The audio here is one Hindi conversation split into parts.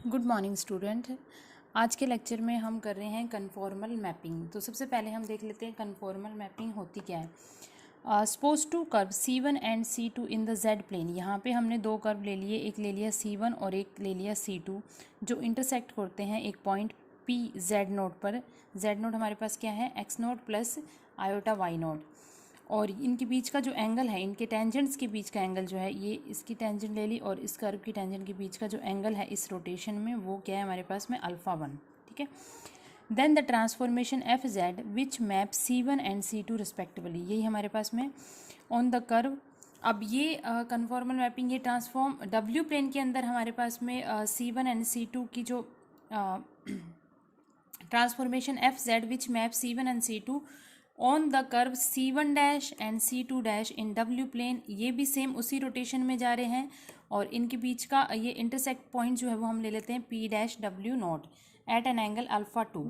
Good morning student. आज के लेक्चर में हम कर रहे हैं कन्फॉर्मल मैपिंग। तो सबसे पहले हम देख लेते हैं कन्फॉर्मल मैपिंग होती क्या है। Suppose to curve C1 and C2 in the Z plane. यहाँ पे हमने दो कर्व ले लिए, एक ले लिया C1 और एक ले लिया C2, जो इंटरसेक्ट करते हैं एक पॉइंट P Z नोट पर। Z नोट हमारे पास क्या है, x note plus iota y note, और इनके बीच का जो एंगल है, इनके टेंजेंट्स के बीच का एंगल जो है, ये इसकी टेंजेंट ले ली और इस कर्व की टेंजेंट के बीच का जो एंगल है इस रोटेशन में, वो क्या है हमारे पास में α1। ठीक है। Then the transformation FZ which map C1 and C2 respectively, यही हमारे पास में ऑन द कर्व। अब ये कन्फॉर्मल मैपिंग, ये ट्रांसफॉर्म W प्लेन के अंदर हमारे पास में C1 एंड C2 की जो transformation FZ which map C1 and C2 on the curve C1 dash and C2 dash in W plane, ये भी सेम उसी रोटेशन में जा रहे हैं, और इनके बीच का ये इंटरसेक्ट पॉइंट जो है वो हम ले लेते हैं P dash W not at an angle α2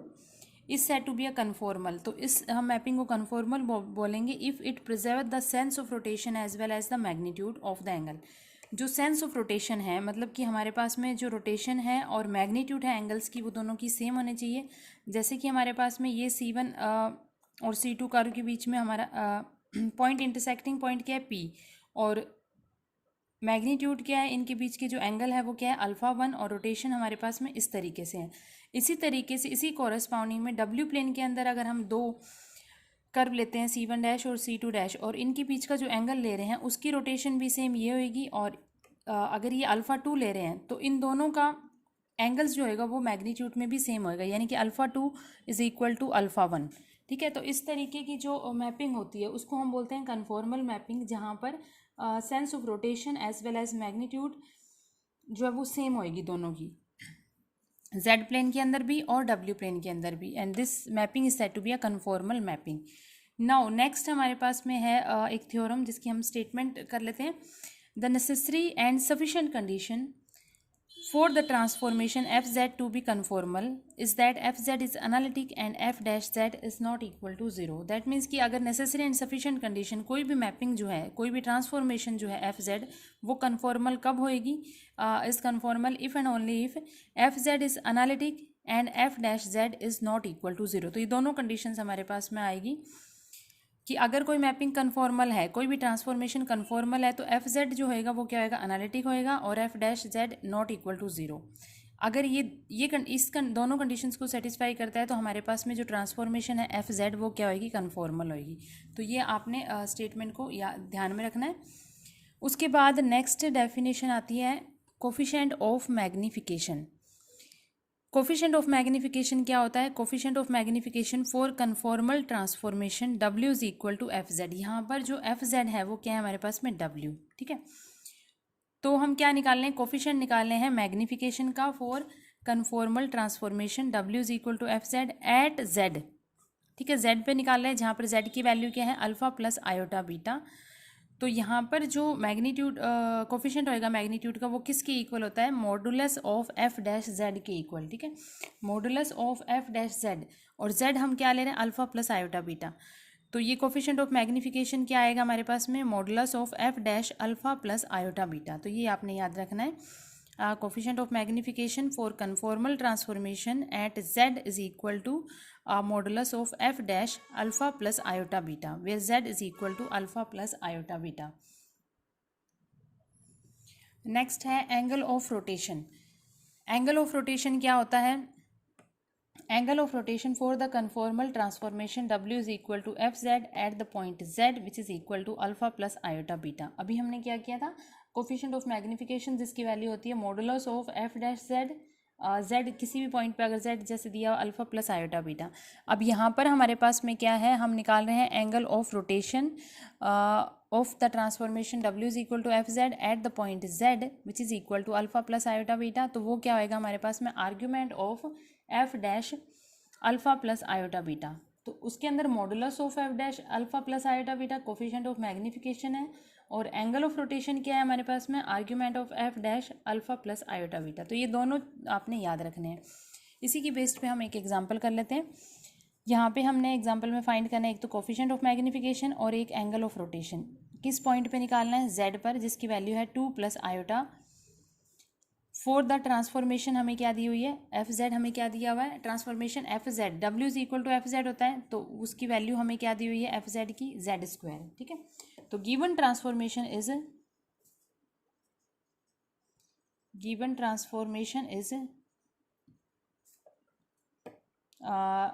is set to be a conformal. तो इस हम मैपिंग को कन्फॉर्मल बोलेंगे if it preserve the sense of rotation as well as the magnitude of the angle. जो सेंस ऑफ रोटेशन है, मतलब कि हमारे पास में जो रोटेशन है और मैग्नीट्यूड है एंगल्स की, वो दोनों की सेम होनी चाहिए। जैसे कि हमारे पास में ये C1 और C2 कर्व के बीच में हमारा पॉइंट इंटरसेक्टिंग पॉइंट क्या है P, और मैग्नीट्यूड क्या है, इनके बीच के जो एंगल है वो क्या है α1, और रोटेशन हमारे पास में इस तरीके से है। इसी तरीके से इसी कॉरेस्पॉन्डिंग में W प्लेन के अंदर अगर हम दो कर्व लेते हैं C1 डैश और C2 डैश, और इनके बीच का जो एंगल ले रहे हैं उसकी रोटेशन भी सेम ये होगी, और अगर ये α2 ले रहे हैं तो इन दोनों का एंगल्स जो होगा वो मैग्नीट्यूड में भी सेम होएगा, यानी कि α2 इज इक्वल टू α1। ठीक है। तो इस तरीके की जो मैपिंग होती है उसको हम बोलते हैं कन्फॉर्मल मैपिंग, जहाँ पर sense of rotation as well as magnitude जो है वो सेम होएगी दोनों की, Z प्लेन के अंदर भी और W प्लेन के अंदर भी, and this mapping is said to be a conformal mapping. Now next हमारे पास में है एक थ्योरम जिसकी हम स्टेटमेंट कर लेते हैं। The necessary and sufficient condition for the transformation FZ to be conformal is that FZ is analytic and F dash Z is not equal to 0. That means कि अगर necessary and sufficient condition, कोई भी mapping जो है, कोई भी transformation जो है FZ, वो conformal कब होएगी, is conformal if and only if FZ is analytic and F dash Z is not equal to 0. तो ये दोनों conditions हमारे पास में आएगी कि अगर कोई मैपिंग कन्फॉर्मल है, कोई भी ट्रांसफॉर्मेशन कन्फॉर्मल है, तो FZ जो होएगा वो क्या होएगा, एनालिटिक होएगा, और F dash Z not equal to 0। अगर दोनों कंडीशंस को सेटिस्फाई करता है तो हमारे पास में जो ट्रांसफॉर्मेशन है FZ वो क्या होएगी, कन्फॉर्मल होएगी। तो ये आपने स्टेटमेंट को ध्यान में रखना है। उसके बाद नेक्स्ट डेफिनेशन आती है coefficient of magnification. Coefficient of magnification क्या होता है, coefficient of magnification for conformal transformation W is equal to FZ। यहाँ पर जो FZ है वो क्या है हमारे पास में W। ठीक है। तो हम क्या निकाल रहे हैं, कोफिशिएंट निकाल रहे हैं मैग्नीफिकेशन का for conformal transformation W is equal to FZ at Z। ठीक है, Z पे निकाल रहे हैं, जहाँ पर Z की वैल्यू क्या है, अल्फा प्लस आयोटा बीटा। तो यहाँ पर जो मैग्नीट्यूड कोफिशिएंट होएगा मैग्नीट्यूड का, वो किसके इक्वल होता है, modulus of F dash Z के इक्वल। ठीक है, modulus of F dash Z, और Z हम क्या ले रहे हैं, अल्फा प्लस आयोटा बीटा। तो ये कोफिशिएंट ऑफ मैग्नीफिकेशन क्या आएगा हमारे पास में, modulus of F dash alpha plus iota beta. तो ये आपने याद रखना है। Coefficient of magnification for conformal transformation at Z is equal to modulus of F dash alpha plus iota beta, where Z is equal to alpha plus iota beta. Next है angle of rotation. Angle of rotation क्या होता है, angle of rotation for the conformal transformation W is equal to FZ at the point Z which is equal to alpha plus iota beta. अभी हमने क्या किया था, कोफिशिएंट ऑफ मैग्नीफिकेशन जिसकी वैल्यू होती है modulus of F dash Z, Z किसी भी पॉइंट पे अगर Z जैसे दिया अल्फा प्लस आयोटा बीटा। अब यहाँ पर हमारे पास में क्या है, हम निकाल रहे हैं angle of rotation of the transformation W is equal to FZ at the point Z which is equal to alpha plus iota beta. तो वो क्या होएगा हमारे पास में, argument of F dash alpha plus iota beta. तो उसके अंदर modulus of F dash alpha plus iota beta coefficient of magnification है, और एंगल ऑफ रोटेशन क्या है हमारे पास में, argument of F dash alpha plus iota beta. तो ये दोनों आपने याद रखने हैं। इसी की बेस्ड पे हम एक एग्जांपल कर लेते हैं। यहाँ पे हमने एग्जांपल में फाइंड करना है एक तो कोफिशिएंट ऑफ मैग्नीफिकेशन और एक एंगल ऑफ रोटेशन। किस पॉइंट पे निकालना है, Z पर, जिसकी वैल्यू है 2 plus iota for the transformation हमें क्या दी हुई है, एफ जेड हमें क्या दिया हुआ है, transformation F Z, W is equal to F Z होता है, तो उसकी वैल्यू हमें क्या दी हुई है एफ जेड की, जेड स्क्वायर। ठीक है, तो given transformation is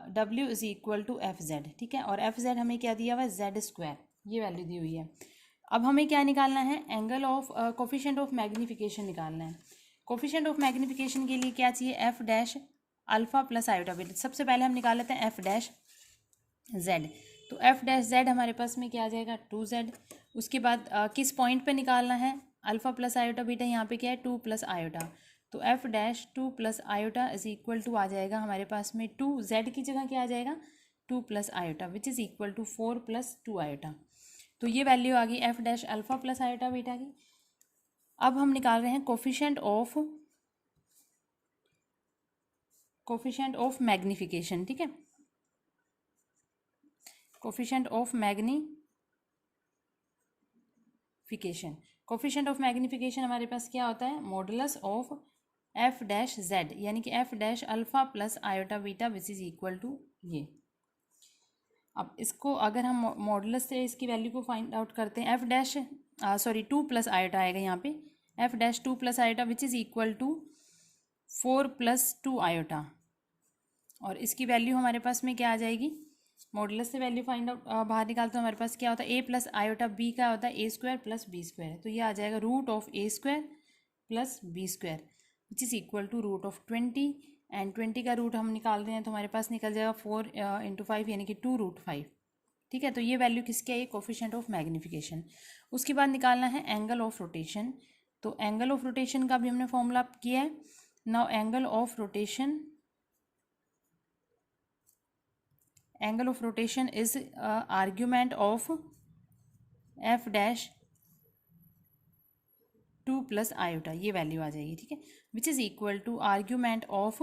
W is equal to F Z. ठीक है, और एफ जेड हमें क्या दिया हुआ है, जेड स्क्वायर, ये वैल्यू दी हुई है। अब हमें क्या निकालना है, angle of coefficient of magnification निकालना है। कोफिशिएंट ऑफ मैग्नीफिकेशन के लिए क्या चाहिए, F dash alpha plus iota beta. सबसे पहले हम निकाल लेते हैं एफ डैश जेड, तो एफ डैश जेड हमारे पास में क्या आ जाएगा, 2z। उसके बाद किस पॉइंट पे निकालना है, अल्फा प्लस आयोटा बीटा, यहाँ पे क्या है 2 प्लस आयोटा, तो F dash 2 plus iota is equal to आ जाएगा हमारे पास में 2, जेड की जगह क्या आ जाएगा 2 plus iota which is equal to 4 plus 2 iota. तो ये वैल्यू आ गई F dash alpha plus iota beta की। अब हम निकाल रहे हैं कोफिशिएंट ऑफ मैग्नीफिकेशन। ठीक है, coefficient of magnification, coefficient of magnification हमारे पास क्या होता है, modulus of F dash Z, यानी कि F dash alpha plus iota beta which is equal to ये। अब इसको अगर हम मॉडुलस से इसकी वैल्यू को फाइंड आउट करते हैं, एफ डैश 2 प्लस आयोटा आएगा यहाँ पे, F dash 2 plus iota which is equal to 4 plus 2 iota, और इसकी वैल्यू हमारे पास में क्या आ जाएगी, मॉडुलस से वैल्यू फाइंड आउट बाहर निकालते हैं, हमारे पास क्या होता है, ए प्लस आयोटा बी का होता है A square plus B square, तो ये आ जाएगा root of A square plus B square which is equal to root of 20, and 20 का रूट हम निकाल रहे हैं तो हमारे पास निकल जाएगा 4 इंटू 5 यानी कि 2√5। ठीक है, तो ये वैल्यू किसकी है, कोफिशिएंट ऑफ मैग्नीफिकेशन। उसके बाद निकालना है एंगल ऑफ रोटेशन, तो एंगल ऑफ रोटेशन का भी हमने फॉर्मूला किया है। Now angle of rotation is argument of F dash 2 plus iota, ये वैल्यू आ जाएगी। ठीक है, which is equal to argument of,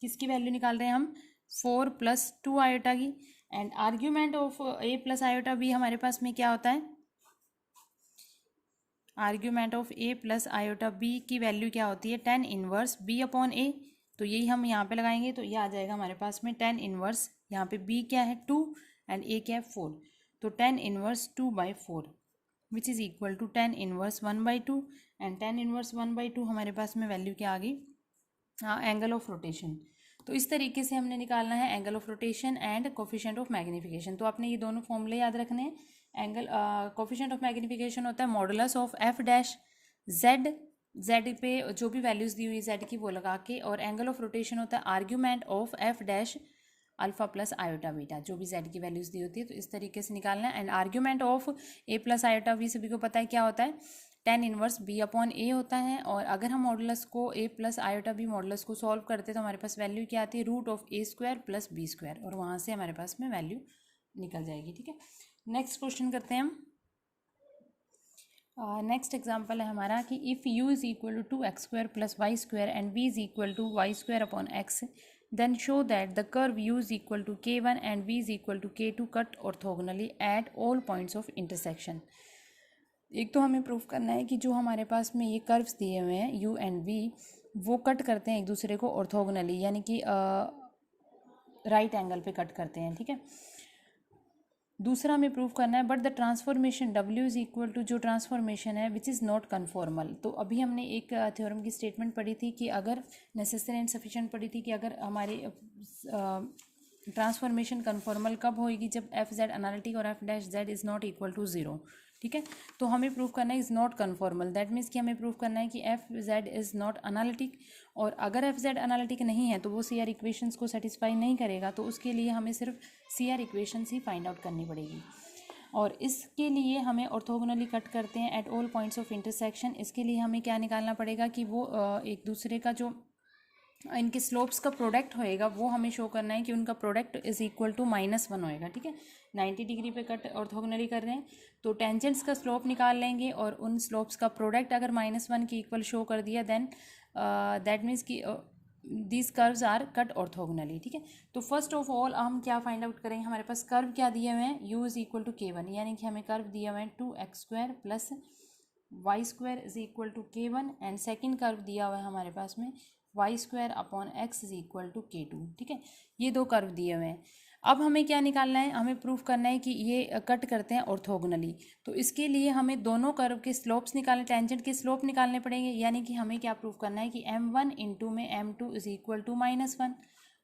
किसकी वैल्यू निकाल रहे हैं हम, 4 प्लस 2 आयोटा की, and argument of A plus iota B हमारे पास में क्या होता है, argument of A plus iota B की वैल्यू क्या होती है, 10 इनवर्स बी अपॉन ए, तो यही हम यहाँ पे लगाएंगे, तो ये आ जाएगा हमारे पास में 10 इनवर्स, यहाँ पे बी क्या है 2 एंड ए क्या है 4, तो 10 inverse 2/4 which is equal to 10 inverse 1/2, and 10 inverse 1/2 हमारे पास में वैल्यू क्या आ गई, एंगल ऑफ रोटेशन। तो इस तरीके से हमने निकालना है angle of rotation and coefficient of magnification. तो आपने ये दोनों फॉर्मूले याद रखने हैं। एंगल कोफिशिएंट ऑफ मैग्नीफिकेशन होता है modulus of F dash Z पे जो भी वैल्यूज़ दी हुई जेड की वो लगा के, और एंगल ऑफ रोटेशन होता है argument of F dash alpha plus iota beta, जो भी जेड की वैल्यूज़ दी होती है, तो इस तरीके से निकालना है। And argument of A plus iota B सभी को पता है क्या होता है, 10 इनवर्स बी अपॉन ए होता है, और अगर हम मॉडुलस को A plus iota B modulus को सॉल्व करते हैं तो हमारे पास वैल्यू क्या आती है, root of A square plus B square, और वहाँ से हमारे पास में वैल्यू निकल जाएगी। ठीक है, नेक्स्ट क्वेश्चन करते हैं हम। नेक्स्ट एग्जाम्पल है हमारा कि if U is equal to 2x² plus Y square and V is equal to Y square upon X, then show that the curve u is equal to k1 and v is equal to k2 cut orthogonally at all points of intersection। एक तो हमें प्रूफ करना है कि जो हमारे पास में ये कर्व्स दिए हुए हैं u एंड v, वो कट करते हैं एक दूसरे को ऑर्थोगोनली, यानी कि राइट एंगल पे कट करते हैं। ठीक है, दूसरा हमें प्रूफ करना है but the transformation w is equal to, जो ट्रांसफॉर्मेशन है विच इज़ नॉट कन्फॉर्मल। तो अभी हमने एक थ्योरम की स्टेटमेंट पढ़ी थी कि अगर नेसेसरी एंड सफिशिएंट पढ़ी थी कि अगर हमारी ट्रांसफॉर्मेशन कन्फॉर्मल कब होएगी, जब एफ जेड एनालिटिक और F dash Z is not equal to 0। ठीक है, तो हमें प्रूफ करना है is not conformal, that means कि हमें प्रूफ करना है कि F Z is not analytic, और अगर एफ जेड एनालिटिक नहीं है तो वो सी आर इक्वेशंस को सेटिस्फाई नहीं करेगा, तो उसके लिए हमें सिर्फ सी आर इक्वेशंस ही फाइंड आउट करनी पड़ेगी। और इसके लिए हमें ऑर्थोगोनली कट करते हैं at all points of intersection. इसके लिए हमें क्या निकालना पड़ेगा कि वो एक दूसरे का जो इनके स्लोप्स का प्रोडक्ट होएगा वो हमें शो करना है कि उनका प्रोडक्ट इज इक्वल टू -1 होएगा। ठीक है, 90 डिग्री पे कट ऑर्थोगोनली कर रहे हैं तो टेंजेंट्स का स्लोप निकाल लेंगे, और उन स्लोप्स का प्रोडक्ट अगर -1 के इक्वल शो कर दिया देन दैट मीन्स कि these curves are cut orthogonally. ठीक है, तो फर्स्ट ऑफ ऑल हम क्या फाइंड आउट करेंगे, हमारे पास कर्व क्या दिए हुए हैं, u is equal to k1, यानी कि हमें कर्व दिए हुए हैं 2x² plus Y square is equal to K1 and second curve दिया हुआ है हमारे पास में Y square upon X is equal to K2। ठीक है, ये दो कर्व दिए हुए हैं। अब हमें क्या निकालना है, हमें प्रूफ करना है कि ये कट करते हैं ऑर्थोगोनली। तो इसके लिए हमें दोनों कर्व के स्लोप्स निकालने, टेंजेंट के स्लोप निकालने पड़ेंगे। यानी कि हमें क्या प्रूफ करना है कि M1 इंटू में M2 इज इक्वल टू -1,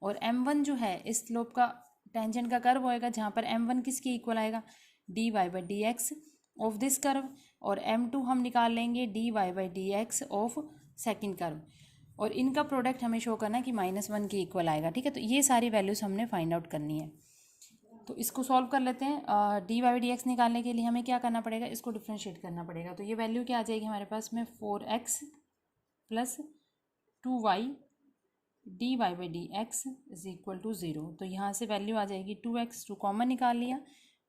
और M1 जो है इस स्लोप का टेंजेंट का कर्व होएगा, जहाँ पर M1 किसके इक्वल आएगा, dy by D x of this curve, और M2 हम निकाल लेंगे dy by D x of second curve, और इनका प्रोडक्ट हमें शो करना है कि -1 के इक्वल आएगा। ठीक है, तो ये सारी वैल्यूज़ हमने फाइंड आउट करनी है। तो इसको सॉल्व कर लेते हैं। dy बाई डी एक्स निकालने के लिए हमें क्या करना पड़ेगा, इसको डिफ्रेंशिएट करना पड़ेगा। तो ये वैल्यू क्या आ जाएगी हमारे पास में 4x plus 2y dy by D X is equal to 0। तो यहाँ से वैल्यू आ जाएगी 2x, 2 कॉमन निकाल लिया,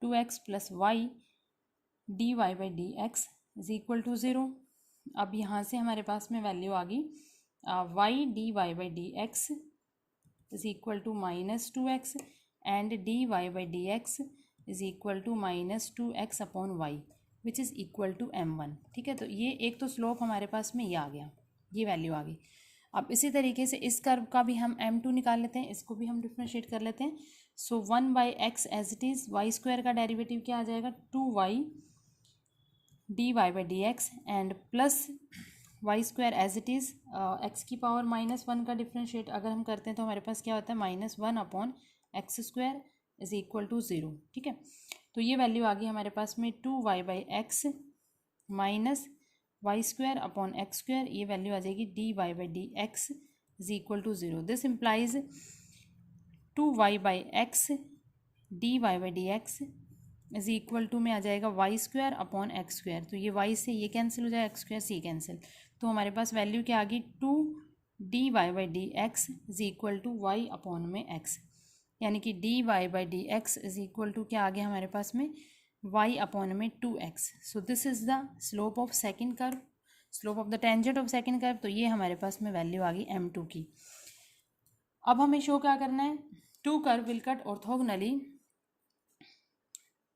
2x plus Y dy by D X is equal to 0। अब यहाँ से हमारे पास में वैल्यू आ गई y dy by D X is equal to -2x and dy by D X is equal to -2x upon Y which is equal to M1। ठीक है, तो ये एक तो स्लोप हमारे पास में ये आ गया, ये वैल्यू आ गई। अब इसी तरीके से इस कर्व का भी हम M2 निकाल लेते हैं, इसको भी हम डिफ्रेंशिएट कर लेते हैं। So 1/x as it is, Y square का डेरिवेटिव क्या आ जाएगा, 2y dy by D X and plus Y square as it is, X की पावर -1 का डिफ्रेंशिएट अगर हम करते हैं तो हमारे पास क्या होता है, -1 upon X square is equal to 0। ठीक है, तो ये वैल्यू आ गई हमारे पास में 2y by X minus Y square upon X square, ये वैल्यू आ जाएगी dy by D X is equal to 0। This implies 2y by X dy by D X is equal to में आ जाएगा Y square upon X square. तो ये y से ये कैंसिल हो जाएगा, एक्स स्क्वायर से ये कैंसिल, तो हमारे पास वैल्यू क्या आ गई 2dy by D X is equal to Y upon में x, यानी कि dy by D X is equal to क्या आ गया हमारे पास में y अपॉन में 2x। So this is the slope of second curve, slope of the tangent of second curve. तो ये हमारे पास में वैल्यू आ गई M2 की। अब हमें शो क्या करना है, two curve will cut orthogonally,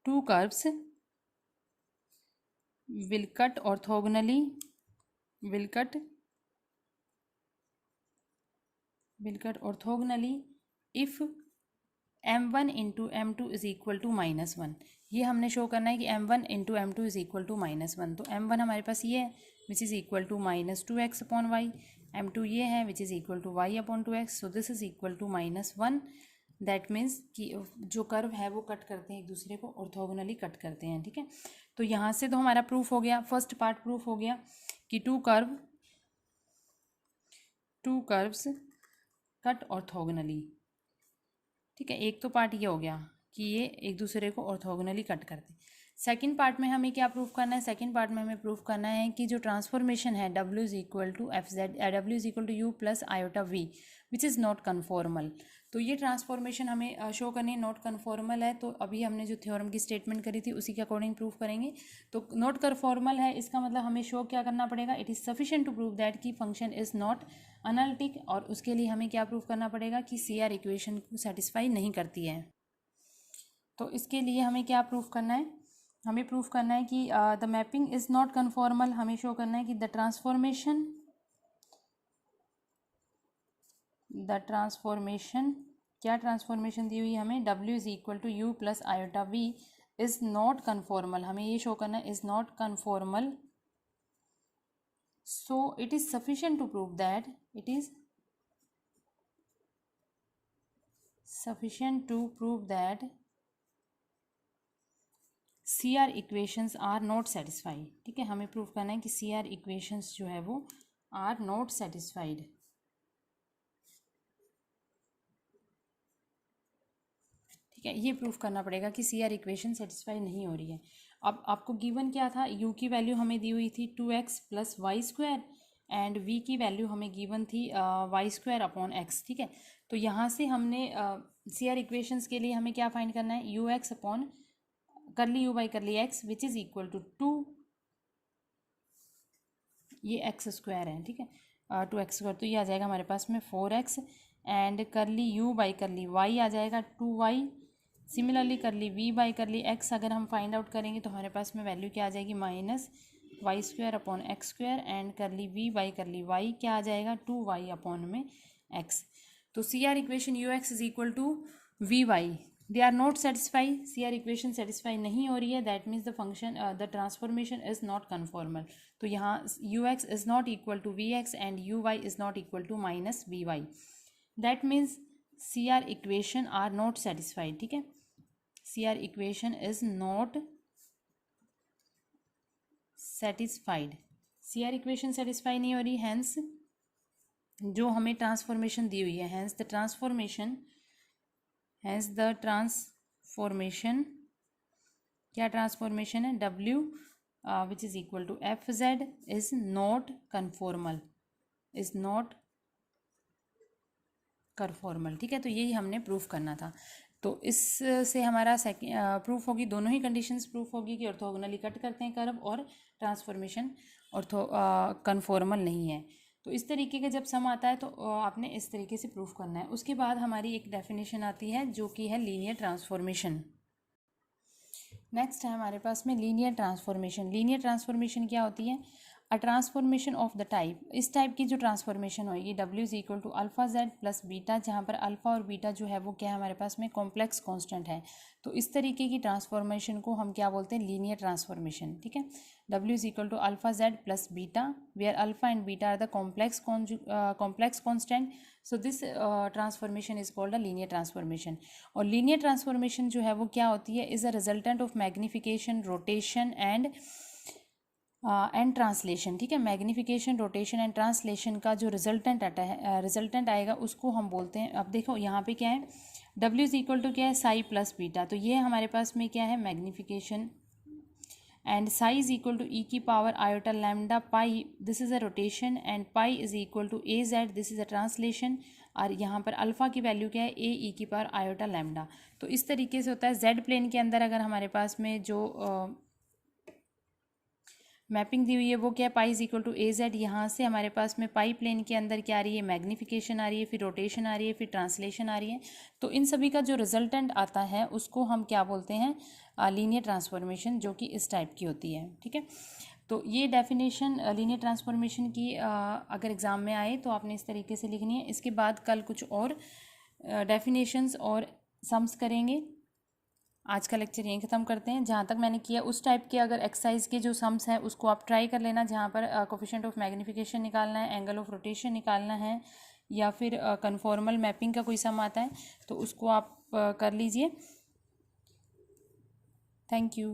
two curves will cut orthogonally, will cut orthogonally if m1 into m2 is equal to -1। ये हमने शो करना है कि m1 into m2 is equal to -1। तो m1 हमारे पास ये है which is equal to -2x upon Y, m2 ये है which is equal to y upon 2x। So this is equal to -1। That means कि जो कर्व है वो कट करते हैं एक दूसरे को, ऑर्थोगोनली कट करते हैं। ठीक है, तो यहाँ से तो हमारा प्रूफ हो गया, फर्स्ट पार्ट प्रूफ हो गया कि टू कर्व्स कट ऑर्थोगोनली। ठीक है, एक तो पार्ट ये हो गया कि ये एक दूसरे को ऑर्थोगोनली कट करते हैं। सेकंड पार्ट में हमें क्या प्रूफ करना है, सेकंड पार्ट में हमें प्रूफ करना है कि जो ट्रांसफॉर्मेशन है W is equal to FZ, W is equal to U plus iota V which is not conformal. तो ये ट्रांसफॉर्मेशन हमें शो करनी है, नॉट कन्फॉर्मल है। तो अभी हमने जो थ्योरम की स्टेटमेंट करी थी उसी के अकॉर्डिंग प्रूफ करेंगे। तो नॉट कन्फॉर्मल है, इसका मतलब हमें शो क्या करना पड़ेगा, it is sufficient to prove that कि फंक्शन इज़ नॉट अनलिटिक, और उसके लिए हमें क्या प्रूफ करना पड़ेगा कि CR इक्वेशन को सेटिस्फाई नहीं करती है। तो इसके लिए हमें क्या प्रूफ करना है, हमें प्रूफ करना है कि the mapping is not conformal. हमें शो करना है कि द ट्रांसफॉर्मेशन क्या ट्रांसफॉर्मेशन दी हुई है हमें, W is equal to U plus iota V is not conformal. हमें ये शो करना है is not conformal. So it is sufficient to prove that, it is sufficient to prove that CR equations are not satisfied. ठीक है, हमें प्रूव करना है कि CR इक्वेशंस जो है वो आर नॉट सेटिस्फाइड। ठीक है, ये प्रूफ करना पड़ेगा कि CR इक्वेशन सेटिस्फाई नहीं हो रही है। अब आपको गिवन क्या था, U की वैल्यू हमें दी हुई थी 2x plus Y square and V की वैल्यू हमें गिवन थी वाई स्क्वायर अपॉन एक्स। ठीक है, तो यहाँ से हमने CR इक्वेशंस के लिए हमें क्या फाइंड करना है, UX upon curly U by curly X which is equal to 2, ये एक्स स्क्वायर है। ठीक है, 2x स्क्वायर, तो ये आ जाएगा हमारे पास में 4x एंड करली U बाई करली y आ जाएगा 2y। सिमिलरली करली V बाई करली x अगर हम फाइंड आउट करेंगे तो हमारे पास में वैल्यू क्या आ जाएगी, Y square upon X square and curly Y क्या आ जाएगा 2y अपॉन में x। तो C R equation U X is equal to V Y, they are not satisfy, C R equation satisfy नहीं हो रही है, that means the function the transformation is not conformal. तो यहाँ U X is not equal to V X and U Y is not equal to minus we Y, that means C R equation are not satisfied. ठीक है, C R equation is not satisfied, C R equation satisfy नहीं हो रही, हैंस जो हमें ट्रांसफॉर्मेशन दी हुई है, हैंस द ट्रांसफॉर्मेशन क्या ट्रांसफॉर्मेशन है W which is equal to F Z is not conformal, is not conformal. ठीक है, तो यही हमने प्रूफ करना था। तो इससे हमारा प्रूफ होगी, दोनों ही कंडीशंस प्रूफ होगी कि ऑर्थोगोनली कट करते हैं कर्व और ट्रांसफॉर्मेशन कन्फॉर्मल नहीं है। तो इस तरीके का जब सम आता है तो आपने इस तरीके से प्रूफ करना है। उसके बाद हमारी एक डेफिनेशन आती है जो कि है लीनियर ट्रांसफॉर्मेशन। नेक्स्ट है हमारे पास में लीनियर ट्रांसफॉर्मेशन। लीनियर ट्रांसफॉर्मेशन क्या होती है? A transformation of the type, इस टाइप की जो ट्रांसफॉर्मेशन होगी W is equal to alpha Z plus beta, जहाँ पर अल्फा और बीटा जो है वो क्या है हमारे पास में कॉम्प्लेक्स कांस्टेंट है। तो इस तरीके की ट्रांसफॉर्मेशन को हम क्या बोलते हैं? Linear transformation. ठीक है, W is equal to alpha Z plus beta where alpha and beta are the complex constant, so this transformation is called a linear transformation. और लीनियर ट्रांसफॉर्मेशन जो है वो क्या होती है? Is a resultant of magnification, rotation and translation. ठीक है, मैग्निफिकेशन, रोटेशन एंड ट्रांसलेशन का जो रिजल्टेंट आएगा उसको हम बोलते हैं। अब देखो यहाँ पे क्या है, W इज इक्वल टू क्या है? साई प्लस बीटा, तो ये हमारे पास में क्या है? Magnification, and psi is equal to e की power iota lambda pi, this is a rotation, and pi is equal to A Z, this is a translation. और यहाँ पर अल्फा की वैल्यू क्या है? ए ई की पावर आयोटा लैम्डा। तो इस तरीके से होता है। जेड प्लेन के अंदर अगर हमारे पास में जो मैपिंग दी हुई है वो क्या है? Pi is equal to A Z. यहाँ से हमारे पास में पाई प्लेन के अंदर क्या आ रही है? मैग्निफिकेशन आ रही है, फिर रोटेशन आ रही है, फिर ट्रांसलेशन आ रही है। तो इन सभी का जो रिजल्टेंट आता है उसको हम क्या बोलते हैं? लीनियर ट्रांसफॉर्मेशन, जो कि इस टाइप की होती है। ठीक है, तो ये डेफिनेशन लीनियर ट्रांसफॉर्मेशन की अगर एग्ज़ाम में आए तो आपने इस तरीके से लिखनी है। इसके बाद कल कुछ और डेफिनेशंस और सम्स करेंगे। आज का लेक्चर यहीं ख़त्म करते हैं। जहाँ तक मैंने किया उस टाइप के अगर एक्सरसाइज के जो सम्स हैं उसको आप ट्राई कर लेना, जहाँ पर कोफिशिएंट ऑफ मैग्निफिकेशन निकालना है, एंगल ऑफ रोटेशन निकालना है, या फिर कन्फॉर्मल मैपिंग का कोई सम आता है तो उसको आप कर लीजिए। Thank you.